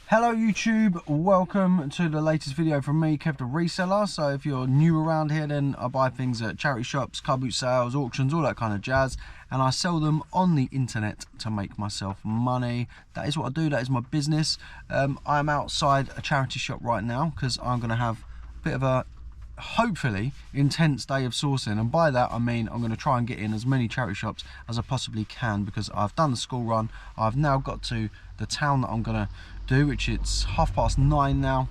Hello YouTube, welcome to the latest video from me, Kev the reseller. So if you're new around here, then I buy things at charity shops, car boot sales, auctions, all that kind of jazz, and I sell them on the internet to make myself money. That is what I do, that is my business. I'm outside a charity shop right now because I'm going to have a bit of a hopefully intense day of sourcing, and by that I mean I'm going to try and get in as many charity shops as I possibly can, because I've done the school run. I've now got to the town that I'm going to do, which it's 9:30 now,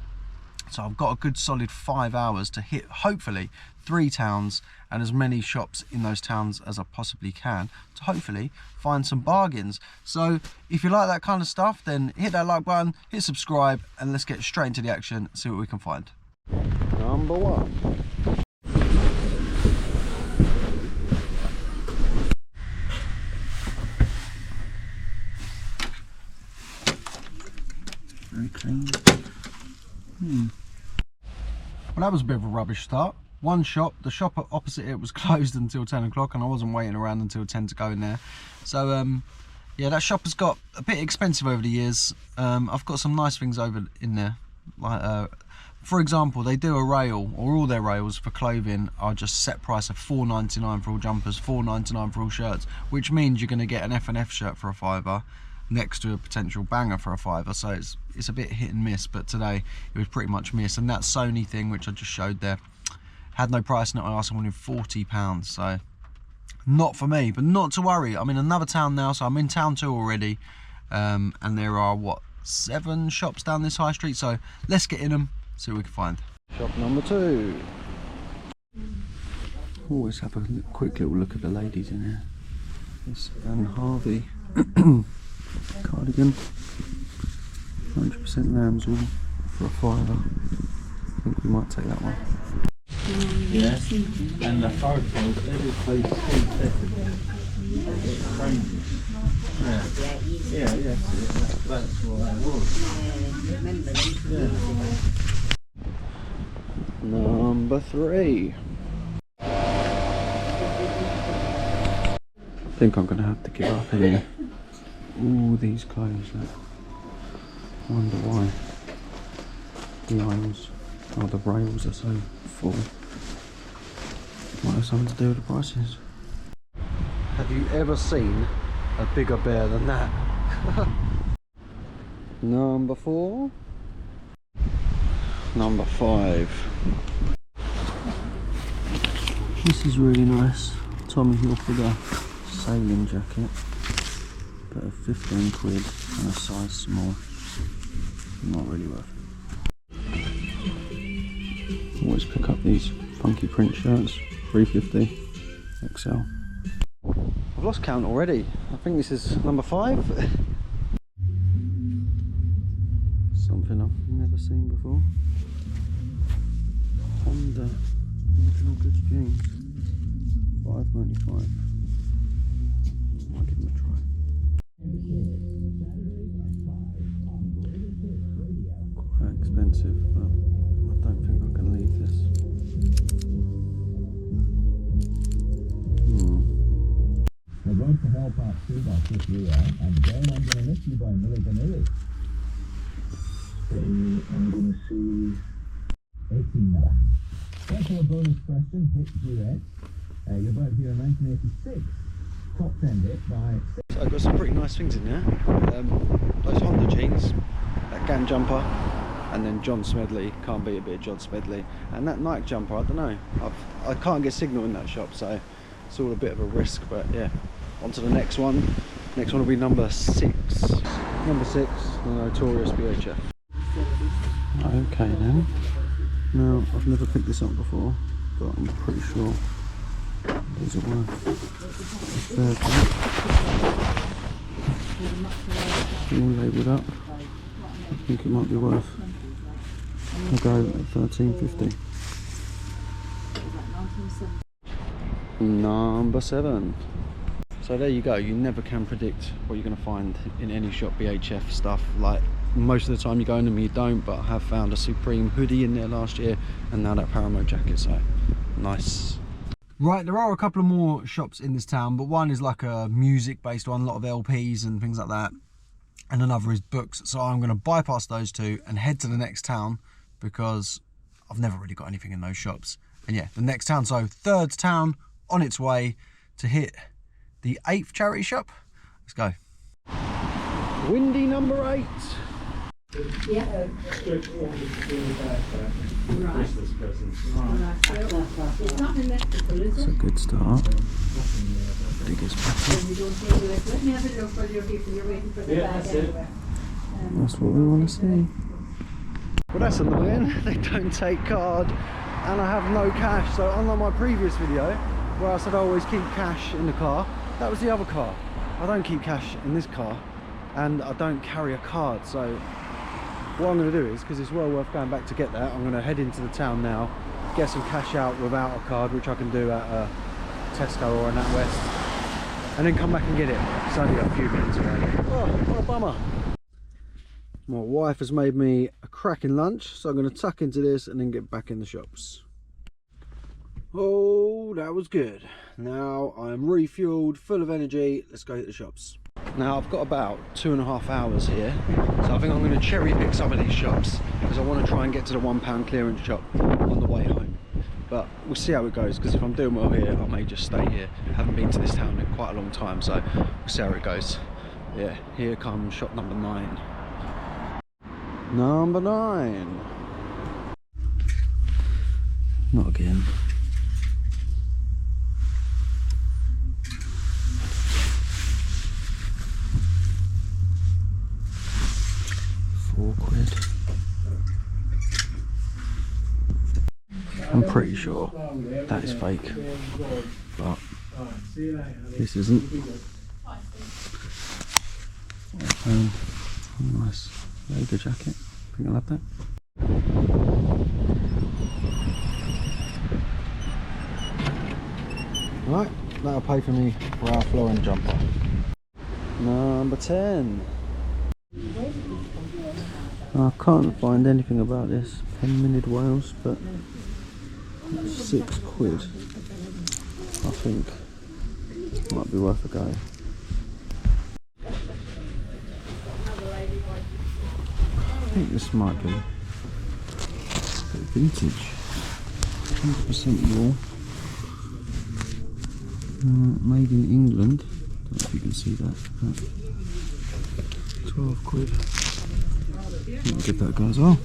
so I've got a good solid 5 hours to hit hopefully 3 towns and as many shops in those towns as I possibly can to hopefully find some bargains. So if you like that kind of stuff, then hit that like button, hit subscribe, and let's get straight into the action, see what we can find. Number one. Very clean. Well, that was a bit of a rubbish start. One shop, the shop opposite it was closed until 10 o'clock, and I wasn't waiting around until 10 to go in there. So yeah, that shop has got a bit expensive over the years. I've got some nice things over in there, like for example, they do a rail, or all their rails for clothing are just set price of $4.99 for all jumpers, $4.99 for all shirts, which means you're going to get an F&F shirt for a £5 next to a potential banger for a £5. So it's a bit hit and miss, but today it was pretty much miss. And that Sony thing, which I just showed there, had no price in it. I asked someone in £40, so not for me, but not to worry. I'm in another town now, so I'm in town 2 already, and there are what, 7 shops down this high street, so let's get in them, see what we can find. Shop number 2. Always have a quick little look at the ladies in here. This Van Harvey cardigan, 100% lambs wool for a £5. I think we might take that one. Yeah, and the photos, every place yeah, that's what I was. Yeah. Number 3. I think I'm going to have to give up here. All these clothes, look. Wonder why the aisles, or the rails are so full. Might have something to do with the prices. Have you ever seen a bigger bear than that? Number 4. Number 5. This is really nice. Tommy Hilfiger sailing jacket, but a 15 quid and a size small. Not really worth it. Always pick up these funky print shirts, 350 XL. I've lost count already. I think this is number 5. Something I've never seen before. Honda original goods jeans, £5.95. I'll give them a try. Quite expensive, but I don't think I can leave this. We're going to help out 2 by 6 euro, and then I'm going to let you by $1. So I'm going to see 18 now. Therefore, a bonus question, hit duet. You're both here in 1986. Top 10 hit by 6. So I've got some pretty nice things in there. Those Honda jeans, that Gan jumper, and then John Smedley, can't beat a bit of John Smedley. And that Nike jumper, I don't know, I can't get signal in that shop, so it's all a bit of a risk, but yeah. On to the next one. Next one will be number 6. Number 6, the notorious BHF. Okay then. Now, I've never picked this up before, but I'm pretty sure these are worth a fair bit. All labelled up. I think it might be worth a go at £13.50. Number 7. So there you go. You never can predict what you're going to find in any shop. BHF stuff, like most of the time you go in them, you don't, but I have found a Supreme hoodie in there last year, and now that Paramo jacket, so nice. Right, there are a couple of more shops in this town, but one is like a music based one, a lot of LPs and things like that. and another is books. So I'm going to bypass those two and head to the next town because I've never really got anything in those shops. And yeah, the next town, so third town on its way to hit the 8th charity shop. Let's go. Windy number 8. Yeah. Christmas presents. It's not electrical, is It's a it? good start. Biggest package. You don't need it. Let me have a look while you're waiting for the Yeah, bag that's it. anyway. That's what we want to see. Well, that's annoying. They don't take card and I have no cash. So unlike my previous video where I said I always keep cash in the car, that was the other car. I don't keep cash in this car and I don't carry a card. So what I'm going to do is, because it's well worth going back to get that, I'm going to head into the town now, get some cash out without a card, which I can do at a Tesco or an NatWest, and then come back and get it. It's only a few minutes away. Oh, what a bummer. My wife has made me a cracking lunch, so I'm going to tuck into this and then get back in the shops. Oh, that was good. Now I'm refueled, full of energy. Let's go hit the shops. Now I've got about 2.5 hours here, so I think I'm going to cherry pick some of these shops because I want to try and get to the £1 clearance shop on the way home. But we'll see how it goes, because if I'm doing well here, I may just stay here. I haven't been to this town in quite a long time, so we'll see how it goes. Yeah, here comes shop number 9. Number 9. Not again. £4. I'm pretty sure that is fake, but this isn't. Nice leather jacket. I think I'll have that. Right, that'll pay for me for our flooring jumper. Number 10. I can't find anything about this pen-minted Wales, but it's £6. I think might be worth a go. I think this might be vintage, 100% wool, made in England. Don't know if you can see that. £12. I'll give that a go as well.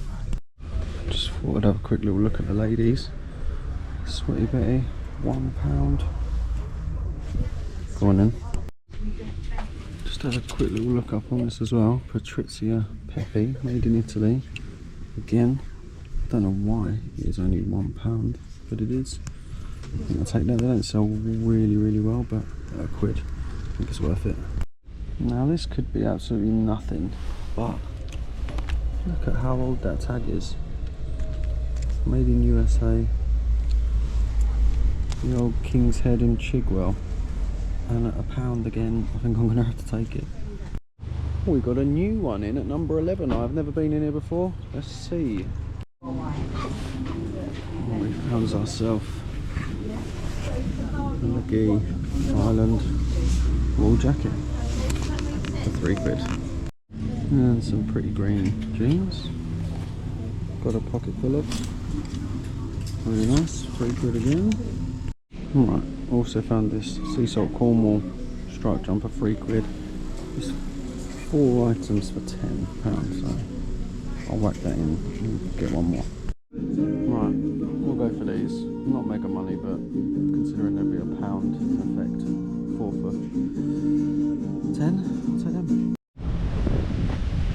Just thought I'd have a quick little look at the ladies. Sweaty Betty, £1. Go on then. Just had a quick little look up on this as well. Patrizia Pepe, made in Italy. Again, don't know why it is only £1, but it is. I think I'll take that. They don't sell really well, but £1. I think it's worth it. Now this could be absolutely nothing, but look at how old that tag is. Made in USA. The old King's Head in Chigwell. And at £1 again, I think I'm going to have to take it. Oh, we got a new one in at number 11. I've never been in here before. Let's see. Oh, we found ourselves a Lucky Island wool jacket for £3. And some pretty green jeans. Got a pocket full of. Really nice, £3 again. Alright, also found this Sea Salt Cornwall striped jumper, £3. It's 4 items for £10, so I'll whack that in and get one more. Right, we'll go for these. Not mega money, but considering there'll be £1 effect, 4 for 10, I'll take them.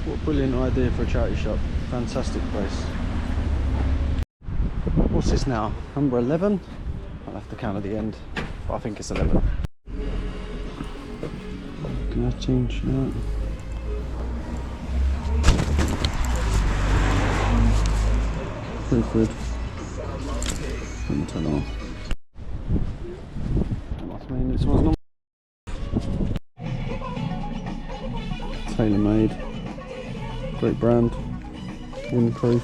What a brilliant idea for a charity shop. Fantastic place. What's this now? Number 11? I'll have to count at the end, but I think it's 11. Can I change that? £3. Let me turn it on. That must mean this one's not. Tailor made. Great brand. Windproof.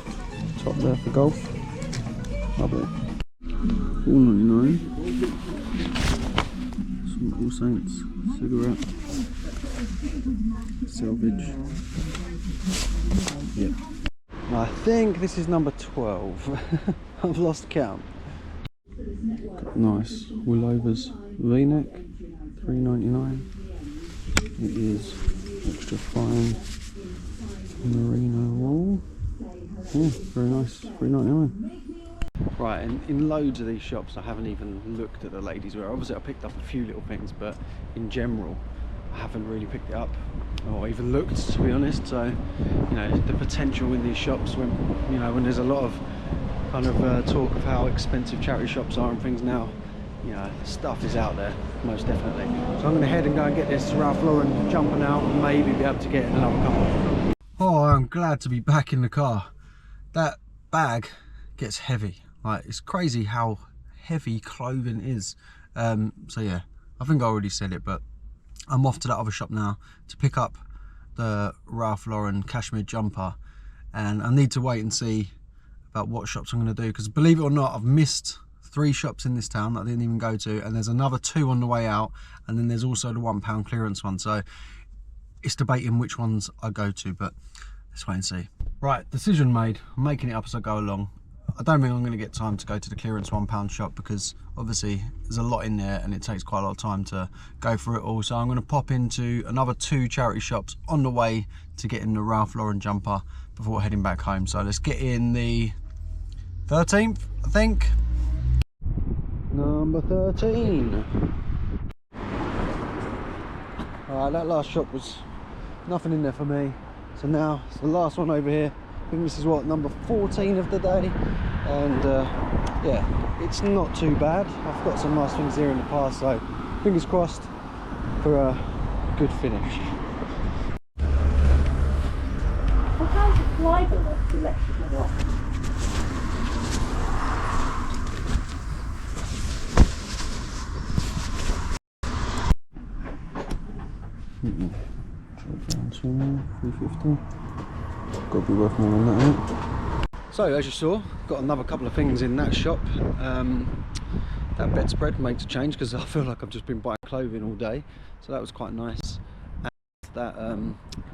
Top there for golf. Lovely. £4.99. Some All Saints cigarette. salvage. Yep. I think this is number 12. I've lost count. Nice Willovers V-neck, $3.99. It is extra fine merino wool. Yeah, very nice, $3.99. Right, and in loads of these shops I haven't even looked at the ladies' wear. Obviously I picked up a few little things, but in general I haven't really picked it up or even looked, to be honest. So, you know, the potential in these shops when, you know, when there's a lot of kind of talk of how expensive charity shops are and things now, you know, stuff is out there, most definitely. So I'm going to head and go and get this Ralph Lauren jumper now and maybe be able to get another couple. Oh, I'm glad to be back in the car. That bag gets heavy. Like, it's crazy how heavy clothing is. So yeah, I think I already said it, but I'm off to that other shop now to pick up the Ralph Lauren cashmere jumper, and I need to wait and see about what shops I'm going to do, because believe it or not, I've missed 3 shops in this town that I didn't even go to, and there's another 2 on the way out, and then there's also the £1 clearance one. So it's debating which ones I go to, but let's wait and see. Right, decision made. I'm making it up as I go along. I don't think I'm going to get time to go to the clearance £1 shop, because obviously there's a lot in there and it takes quite a lot of time to go through it all. So I'm going to pop into another 2 charity shops on the way to getting the Ralph Lauren jumper before heading back home. So let's get in the 13th, I think. Number 13. Alright, that last shop was nothing in there for me. So now it's the last one over here. I think this is what, number 14 of the day. And yeah, it's not too bad. I've got some nice things here in the past, so fingers crossed for a good finish. Well, how's the flyable electrical lock? Got to be worth more than that, ain't it? So as you saw, got another couple of things in that shop. That bedspread makes a change because I feel like I've just been buying clothing all day, so that was quite nice. And that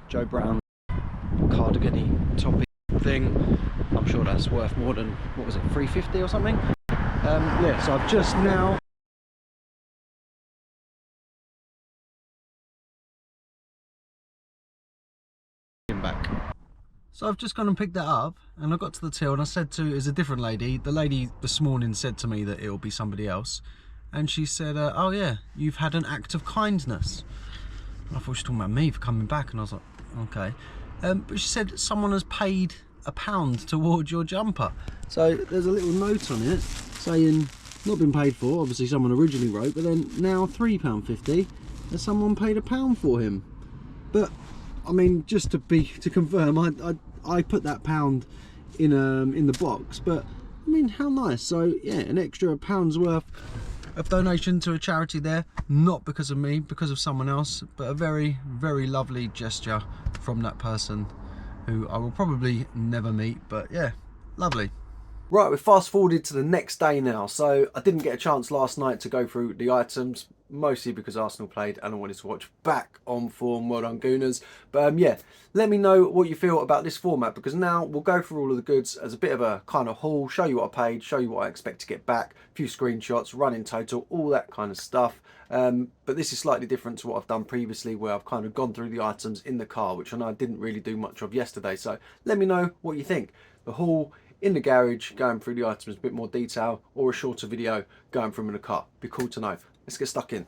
Joe Brown cardigan-y toppy thing, I'm sure that's worth more than, what was it, $3.50 or something. Yeah, so I've just now back. So I've just gone and picked that up, and I got to the till and I said to, it's a different lady. The lady this morning said to me that it'll be somebody else, and she said, oh yeah, you've had an act of kindness. And I thought she was talking about me for coming back, and I was like, okay. But she said someone has paid £1 towards your jumper. So there's a little note on it saying not been paid for, obviously someone originally wrote, but then now £3.50 and someone paid £1 for him. But I mean, just to confirm, I put that £1 in the box, but I mean, how nice. So yeah, an extra £1's worth of donation to a charity there, not because of me, because of someone else, but a very, very lovely gesture from that person who I will probably never meet, but yeah, lovely. Right, we're fast forwarded to the next day now. So I didn't get a chance last night to go through the items, mostly because Arsenal played and I wanted to watch back on form. Well done, Gooners. But yeah, let me know what you feel about this format, because now we'll go through all of the goods as a bit of a kind of haul, show you what I paid, show you what I expect to get back, a few screenshots, running total, all that kind of stuff. But this is slightly different to what I've done previously, where I've kind of gone through the items in the car, which I know I didn't really do much of yesterday. So let me know what you think. The haul in the garage, going through the items in a bit more detail, or a shorter video going through them in the car. Be cool to know. Let's get stuck in.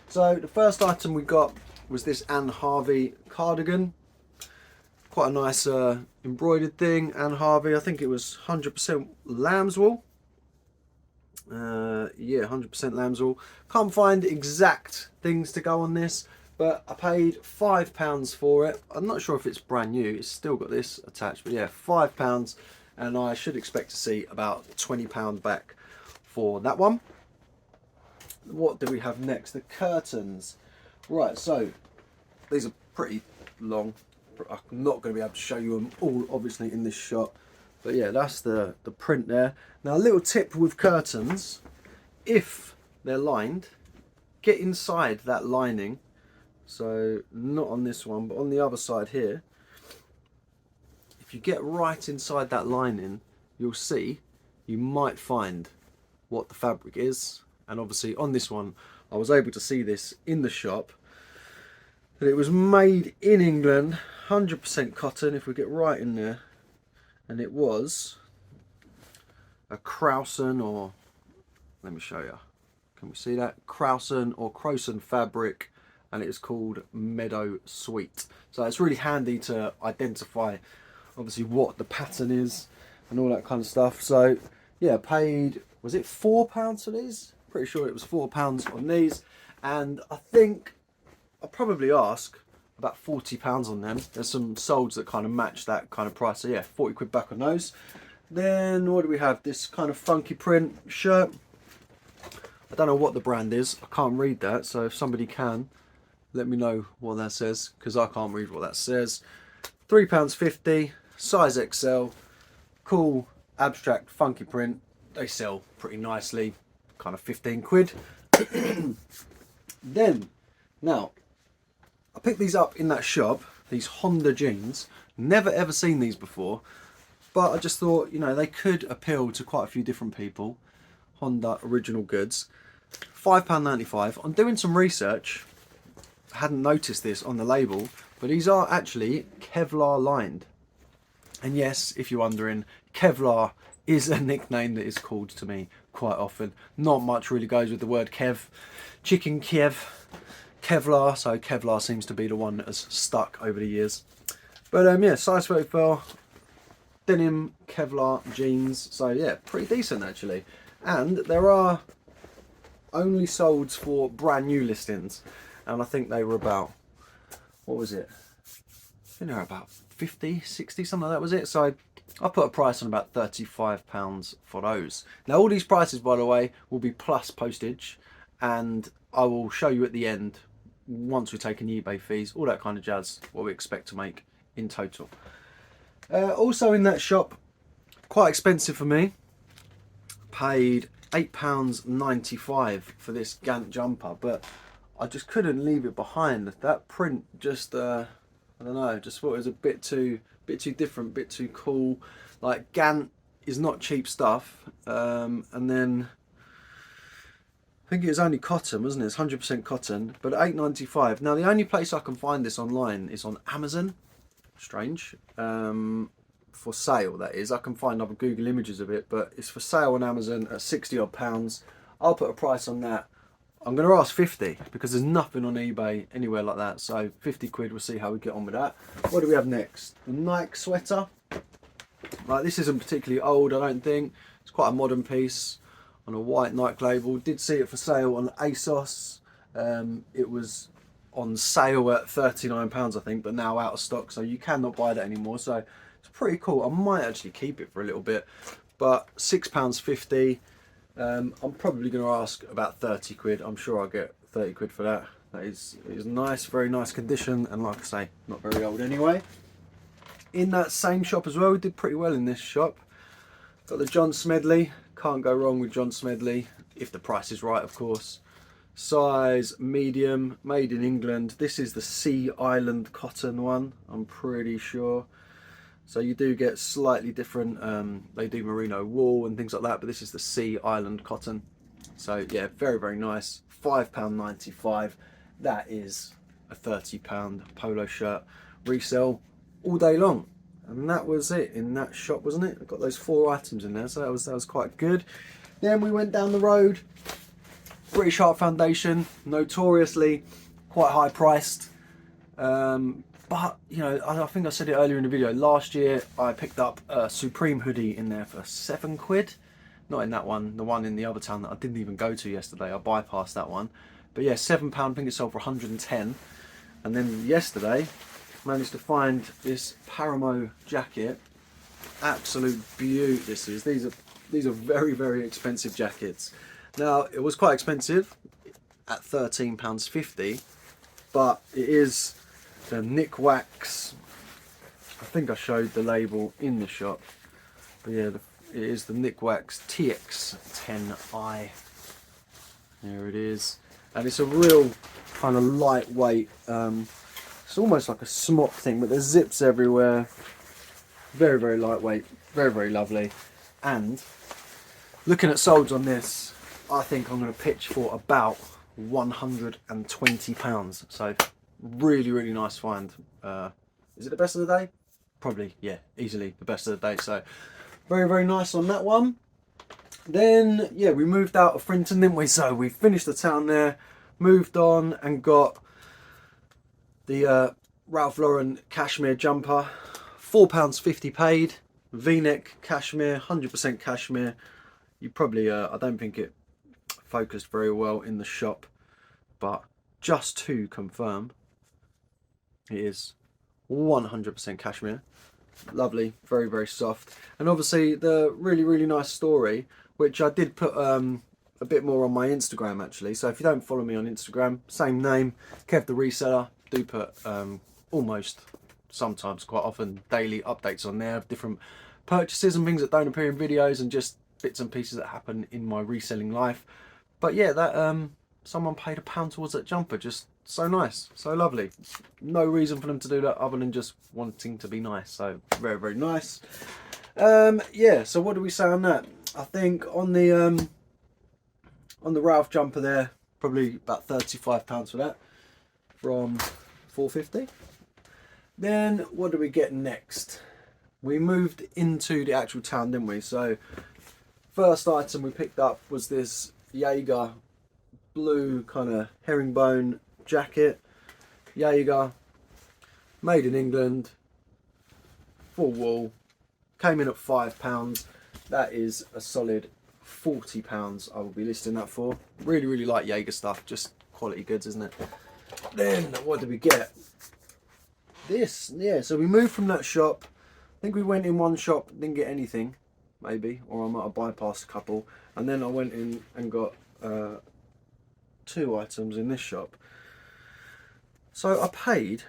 So the first item we got was this Anne Harvey cardigan. Quite a nice embroidered thing. Anne Harvey, I think it was 100% lamb's wool. Yeah, 100% lamb's wool. Can't find exact things to go on this, but I paid £5 for it. I'm not sure if it's brand new. It's still got this attached, but yeah, £5. And I should expect to see about £20 back for that one. What do we have next? The curtains. Right, so these are pretty long. I'm not going to be able to show you them all, obviously, in this shot. But yeah, that's the print there. Now, a little tip with curtains. If they're lined, get inside that lining So not on this one, but on the other side here, if you get right inside that lining, you'll see you might find what the fabric is. And obviously on this one, I was able to see this in the shop, that it was made in England, 100% cotton. If we get right in there, and it was a Crowson, or let me show you, can we see that? Crowson or Crowson fabric, and it is called Meadow Sweet. So it's really handy to identify obviously what the pattern is and all that kind of stuff. So yeah, paid, was it £4 for these? Pretty sure it was £4 on these, and I think I'll probably ask about £40 on them. There's some solds that kind of match that kind of price, so yeah, 40 quid back on those. Then what do we have? This kind of funky print shirt. I don't know what the brand is, I can't read that, so if somebody can, let me know what that says, because I can't read what that says. £3.50, size XL, cool, abstract, funky print. They sell pretty nicely, kind of 15 quid. Then, now, I picked these up in that shop, these Honda jeans. Never ever seen these before, but I just thought, you know, they could appeal to quite a few different people. Honda original goods. £5.95. I'm doing some research. I hadn't noticed this on the label, but these are actually Kevlar lined. And yes, if you're wondering, Kevlar is a nickname that is called to me quite often. Not much really goes with the word Kev. Chicken Kiev, Kevlar, so Kevlar seems to be the one that has stuck over the years. But yeah, size 34, denim Kevlar jeans, so yeah, pretty decent actually. And there are only solds for brand new listings, and I think they were about, what was it? I think they were about 50, 60, something like that was it. So I put a price on about £35 for those. Now all these prices, by the way, will be plus postage, and I will show you at the end, once we've taken eBay fees, all that kind of jazz, what we expect to make in total. Also in that shop, quite expensive for me, paid £8.95 for this Gant jumper, but I just couldn't leave it behind. That print just, I don't know, just thought it was a bit too different, bit too cool. Like, Gant is not cheap stuff, and then I think it was only cotton, wasn't it? It's 100% cotton, but £8.95. Now the only place I can find this online is on Amazon. Strange. For sale, that is. I can find other Google images of it, but it's for sale on Amazon at 60 odd pounds. I'll put a price on that. I'm going to ask 50 because there's nothing on eBay anywhere like that. So 50 quid, we'll see how we get on with that. What do we have next? The Nike sweater. Right, this isn't particularly old, I don't think. It's quite a modern piece on a white Nike label. Did see it for sale on ASOS. It was on sale at £39, I think, but now out of stock, so you cannot buy that anymore. So it's pretty cool. I might actually keep it for a little bit, but £6.50. I'm probably going to ask about 30 quid. I'm sure I'll get 30 quid for that. That is nice, very nice condition, and like I say, not very old anyway. In that same shop as well, we did pretty well in this shop. Got the John Smedley. Can't go wrong with John Smedley, if the price is right, of course. Size medium, made in England. This is the Sea Island cotton one, I'm pretty sure. So you do get slightly different, they do merino wool and things like that, but this is the Sea Island cotton. So yeah, very, very nice. £5.95. That is a £30 polo shirt. Resell all day long. And that was it in that shop, wasn't it? I got those 4 items in there, so that was quite good. Then we went down the road. British Heart Foundation, notoriously quite high priced. But, you know, I think I said it earlier in the video, last year I picked up a Supreme hoodie in there for 7 quid. Not in that one, the one in the other town that I didn't even go to yesterday. I bypassed that one. But yeah, £7, I think it sold for 110. And then yesterday, managed to find this Paramo jacket. Absolute beaut this is. These are very, very expensive jackets. Now, it was quite expensive at £13.50, but it is the Nick Wax. I think I showed the label in the shop, but yeah, it is the Nick Wax TX10i. There it is. and it's a real kind of lightweight, it's almost like a smock thing, but there's zips everywhere. Very, very lightweight, very, very lovely. And looking at solds on this, I think I'm going to pitch for about £120. So really, really nice find. Is it the best of the day? Probably, yeah, easily the best of the day. So very, very nice on that one. Then, yeah, we moved out of Frinton, didn't we? So we finished the town there, moved on and got the Ralph Lauren cashmere jumper. £4.50 paid. V-neck cashmere, 100% cashmere. You probably, I don't think it focused very well in the shop, but just to confirm, it is 100% cashmere. Lovely, very, very soft. And obviously the really, really nice story, which I did put a bit more on my Instagram actually. So if you don't follow me on Instagram, same name, Kev the Reseller. Do put almost, sometimes quite often, daily updates on there of different purchases and things that don't appear in videos and just bits and pieces that happen in my reselling life. But yeah, that someone paid £1 towards that jumper. Just so nice, so lovely. No reason for them to do that other than just wanting to be nice. So very, very nice. Yeah, so what do we say on that? I think on the Ralph jumper there, probably about £35 for that, from 450. Then what do we get next? We moved into the actual town, didn't we? So first item we picked up was this Jaeger blue kind of herringbone jacket. Jaeger, made in England, full wool, came in at £5. That is a solid £40 I will be listing that for. Really, really like Jaeger stuff, just quality goods, isn't it? Then what did we get? This, yeah, so we moved from that shop. I think we went in one shop, didn't get anything, maybe, or I might have bypassed a couple, and then I went in and got 2 items in this shop. So I paid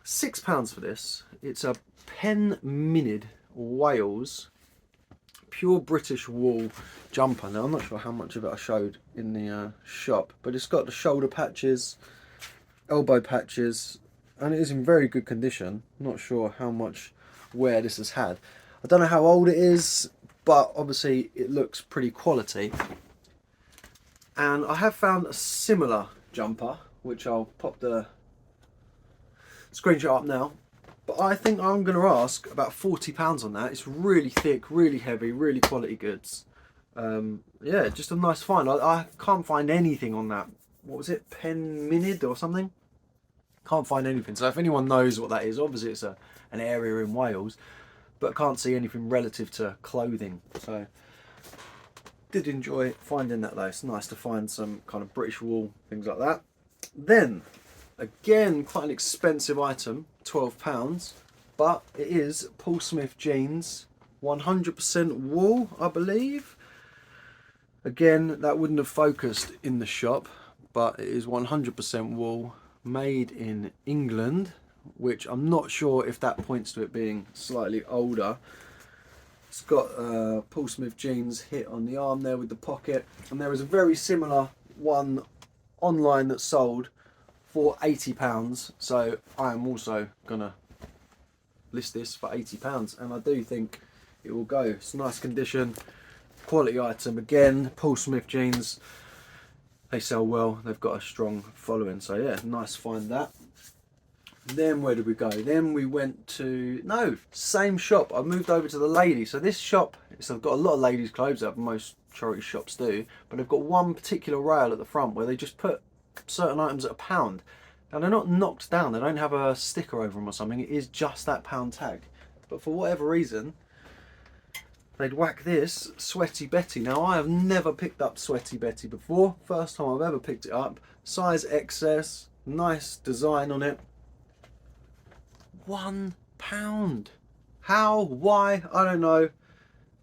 £6 for this. It's a Pen Minid Wales pure British wool jumper. Now I'm not sure how much of it I showed in the shop, but it's got the shoulder patches, elbow patches, and it is in very good condition. Not sure how much wear this has had. I don't know how old it is, but obviously it looks pretty quality. And I have found a similar jumper, which I'll pop the screenshot up now. But I think I'm going to ask about £40 on that. It's really thick, really heavy, really quality goods. Yeah, just a nice find. I can't find anything on that. What was it? Pen Minid or something? Can't find anything. So if anyone knows what that is, obviously it's an area in Wales, but can't see anything relative to clothing. So did enjoy finding that though. It's nice to find some kind of British wool, things like that. Then again, quite an expensive item, £12, but it is Paul Smith jeans, 100% wool, I believe. Again, that wouldn't have focused in the shop, but it is 100% wool, made in England, which I'm not sure if that points to it being slightly older. It's got Paul Smith jeans hit on the arm there with the pocket, and there is a very similar one online that sold for £80, so I am also gonna list this for £80, and I do think it will go. It's nice condition, quality item. Again, Paul Smith jeans, they sell well, they've got a strong following, so yeah, nice find that. Then where did we go? Then we went to, no, same shop. I moved over to the ladies. So this shop, so I've got a lot of ladies clothes up, most charity shops do, but they've got one particular rail at the front where they just put certain items at £1. Now they're not knocked down, they don't have a sticker over them or something, it is just that £1 tag. But for whatever reason, they'd whack this Sweaty Betty. Now I have never picked up Sweaty Betty before, first time I've ever picked it up. Size XS, nice design on it. £1. How? Why? I don't know.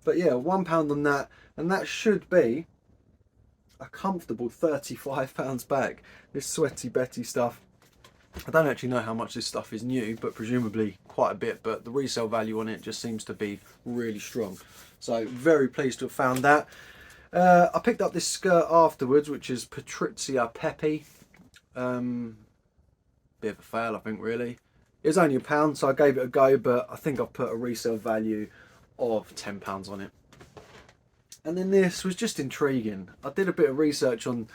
But yeah, £1 on that, and that should be a comfortable £35 back. This Sweaty Betty stuff. I don't actually know how much this stuff is new, but presumably quite a bit, but the resale value on it just seems to be really strong. So very pleased to have found that. I picked up this skirt afterwards, which is Patrizia Pepe. Bit of a fail, I think, really. It was only £1, so I gave it a go, but I think I've put a resale value of £10 on it. And then this was just intriguing. I did a bit of research on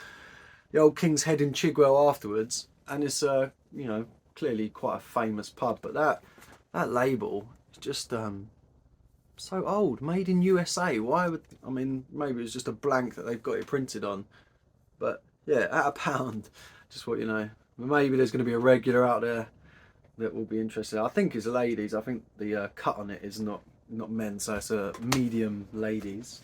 the old King's Head in Chigwell afterwards, and it's you know, clearly quite a famous pub, but that label is just so old. Made in USA. Why would, I mean, maybe it's just a blank that they've got it printed on, but yeah, at £1, just what you know. Maybe there's going to be a regular out there that will be interested. I think it's ladies. I think the cut on it is not men, so it's a medium ladies.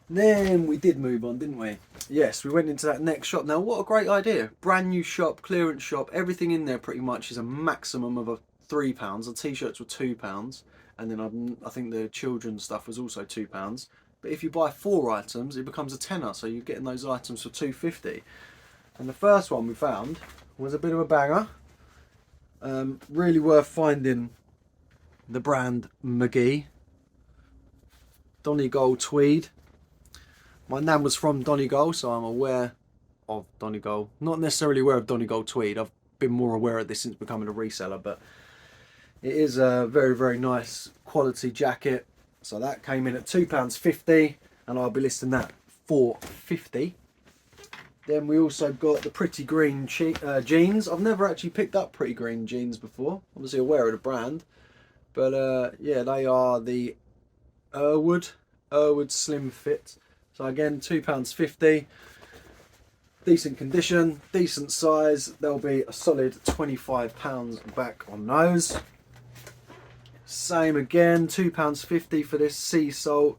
Then we did move on, didn't we? Yes, we went into that next shop. Now, what a great idea. Brand new shop, clearance shop. Everything in there pretty much is a maximum of £3. The t-shirts were £2. And then I think the children's stuff was also £2. But if you buy 4 items, it becomes a tenner. So you're getting those items for £2.50. And the first one we found was a bit of a banger. Really worth finding the brand McGee. Donegal tweed. My nan was from Donegal, so I'm aware of Donegal. Not necessarily aware of Donegal tweed. I've been more aware of this since becoming a reseller, but it is a very, very nice quality jacket. So that came in at £2.50, and I'll be listing that for £50. Then we also got the Pretty Green jeans. I've never actually picked up Pretty Green jeans before. Obviously aware of the brand, but yeah, they are the Irwood Slim Fit. So again, £2.50. Decent condition, decent size. There'll be a solid £25 back on those. Same again, £2.50 for this sea salt.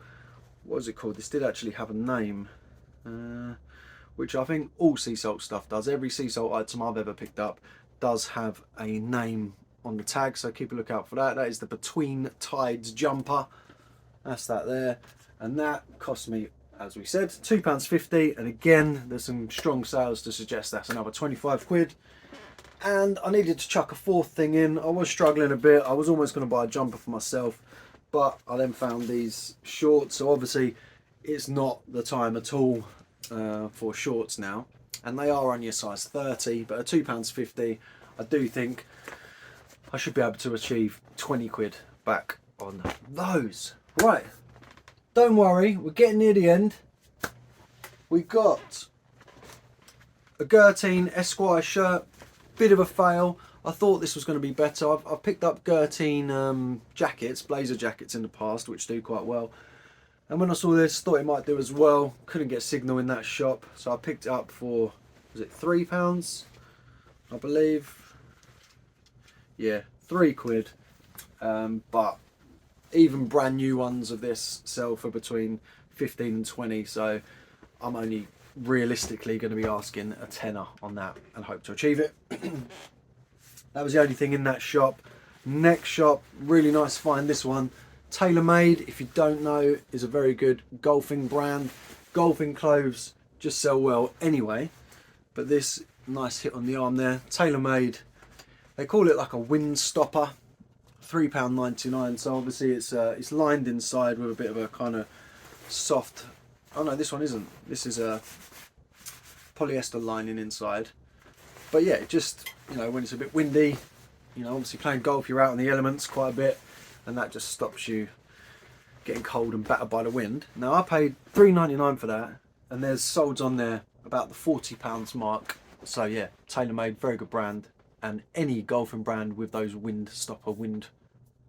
What is it called? This did actually have a name, which I think all sea salt stuff does. Every sea salt item I've ever picked up does have a name on the tag, so keep a lookout for that. That is the Between Tides jumper. That's that there, and that cost me, as we said, £2.50, and again there's some strong sales to suggest that's another 25 quid. And I needed to chuck a fourth thing in. I was struggling a bit. I was almost going to buy a jumper for myself, but I then found these shorts. So obviously it's not the time at all for shorts now, and they are only a size 30, but at £2.50 I do think I should be able to achieve 20 quid back on those. Right, don't worry, we're getting near the end. We got a Gertine Esquire shirt. Bit of a fail. I thought this was going to be better. I've picked up Gertine jackets, blazer jackets in the past, which do quite well. And when I saw this, thought it might do as well. Couldn't get signal in that shop, so I picked it up for, was it £3? I believe. Yeah, 3 quid. But even brand new ones of this sell for between 15 and 20. So I'm only realistically going to be asking a tenner on that and hope to achieve it. That was the only thing in that shop. Next shop, really nice find, this one. TaylorMade, if you don't know, is a very good golfing brand. Golfing clothes just sell well anyway, but this nice hit on the arm there. TaylorMade, they call it like a wind stopper. £3.99, so obviously it's lined inside with a bit of a kind of soft, oh no, this one isn't. This is a polyester lining inside. But yeah, just, you know, when it's a bit windy, you know, obviously playing golf, you're out in the elements quite a bit, and that just stops you getting cold and battered by the wind. Now I paid £3.99 for that, and there's solds on there about the £40 mark. So yeah, TaylorMade, very good brand, and any golfing brand with those wind stopper, wind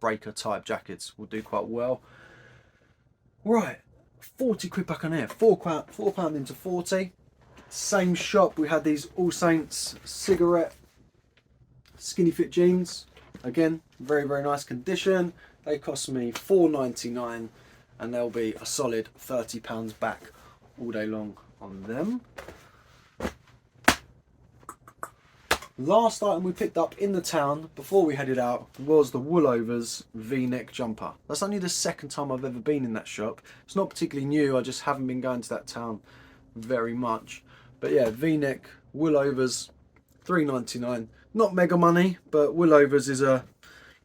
breaker type jackets will do quite well. Right, 40 quid back on there, £4 into 40. Same shop, we had these All Saints cigarette skinny fit jeans. Again, very, very nice condition. They cost me £4.99, and they'll be a solid £30 back all day long on them. Last item we picked up in the town before we headed out was the Woolovers V-neck jumper. That's only the second time I've ever been in that shop. It's not particularly new, I just haven't been going to that town very much. But yeah, V-neck Woolovers, £3.99. Not mega money, but Woolovers is a,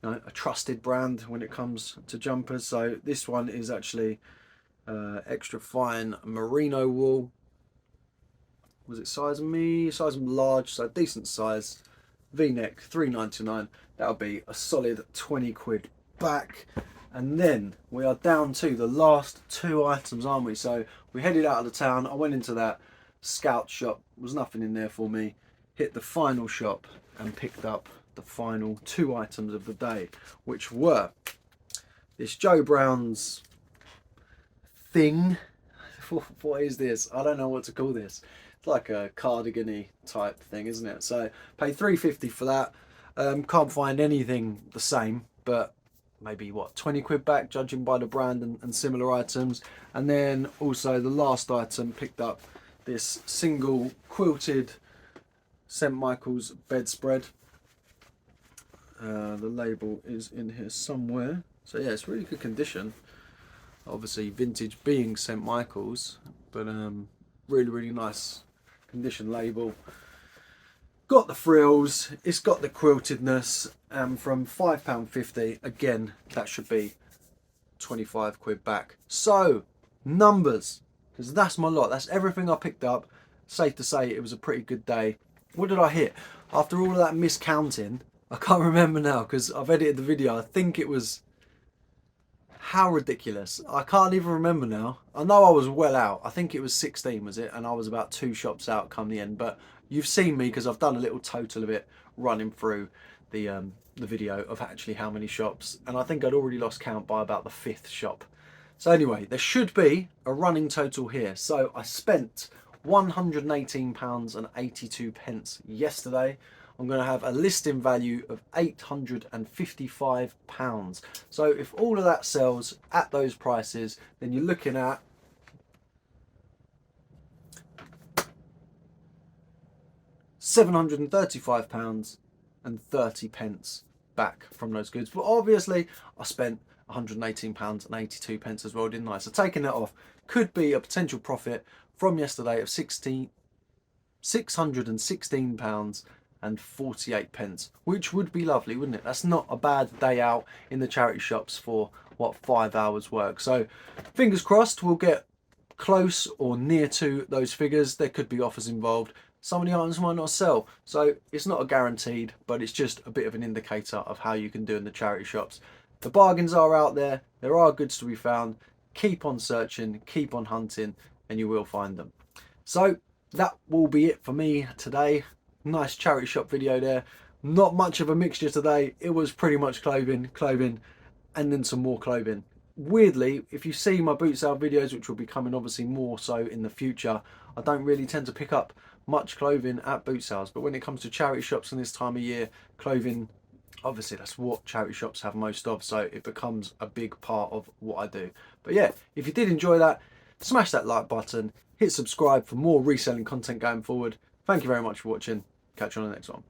you know, a trusted brand when it comes to jumpers. So this one is actually extra fine merino wool. Was it size me? Size large, so decent size. V-neck, £3.99. That'll be a solid 20 quid back. And then we are down to the last 2 items, aren't we? So we headed out of the town. I went into that scout shop. There was nothing in there for me. Hit the final shop and picked up the final 2 items of the day, which were this Joe Brown's thing. What is this? I don't know what to call this. It's like a cardigan-y type thing, isn't it? So paid £3.50 for that. Can't find anything the same, but maybe what, 20 quid back, judging by the brand and similar items. And then also the last item, picked up this single quilted St. Michael's bedspread. The label is in here somewhere. So yeah, it's really good condition. Obviously vintage being St. Michael's, but really nice condition label. Got the frills, it's got the quiltedness, from £5.50. Again, that should be 25 quid back. So numbers, because that's my lot, that's everything I picked up. Safe to say it was a pretty good day. What did I hit after all of that miscounting? I can't remember now because I've edited the video. I think it was, how ridiculous, I can't even remember now. I know I was well out. I think it was 16, was it? And I was about 2 shops out come the end. But you've seen me because I've done a little total of it running through the video of actually how many shops. And I think I'd already lost count by about the 5th shop. So anyway, there should be a running total here. So I spent £118.82 yesterday. I'm going to have a listing value of £855. So if all of that sells at those prices, then you're looking at £735.30 back from those goods. But obviously I spent £118.82 as well, didn't I? So taking that off could be a potential profit from yesterday of £616.48, which would be lovely, wouldn't it? That's not a bad day out in the charity shops for what, 5 hours work. So fingers crossed we'll get close or near to those figures. There could be offers involved. Some of the items might not sell, so it's not a guaranteed, but it's just a bit of an indicator of how you can do in the charity shops. The bargains are out there. There are goods to be found. Keep on searching, keep on hunting, and you will find them. So that will be it for me today. Nice charity shop video there. Not much of a mixture today. It was pretty much clothing, and then some more clothing. Weirdly, if you see my boot sale videos, which will be coming obviously more so in the future, I don't really tend to pick up much clothing at boot sales. But when it comes to charity shops in this time of year, clothing, obviously that's what charity shops have most of, so it becomes a big part of what I do. But yeah, if you did enjoy that, smash that like button, hit subscribe for more reselling content going forward. Thank you very much for watching. Catch you on the next one.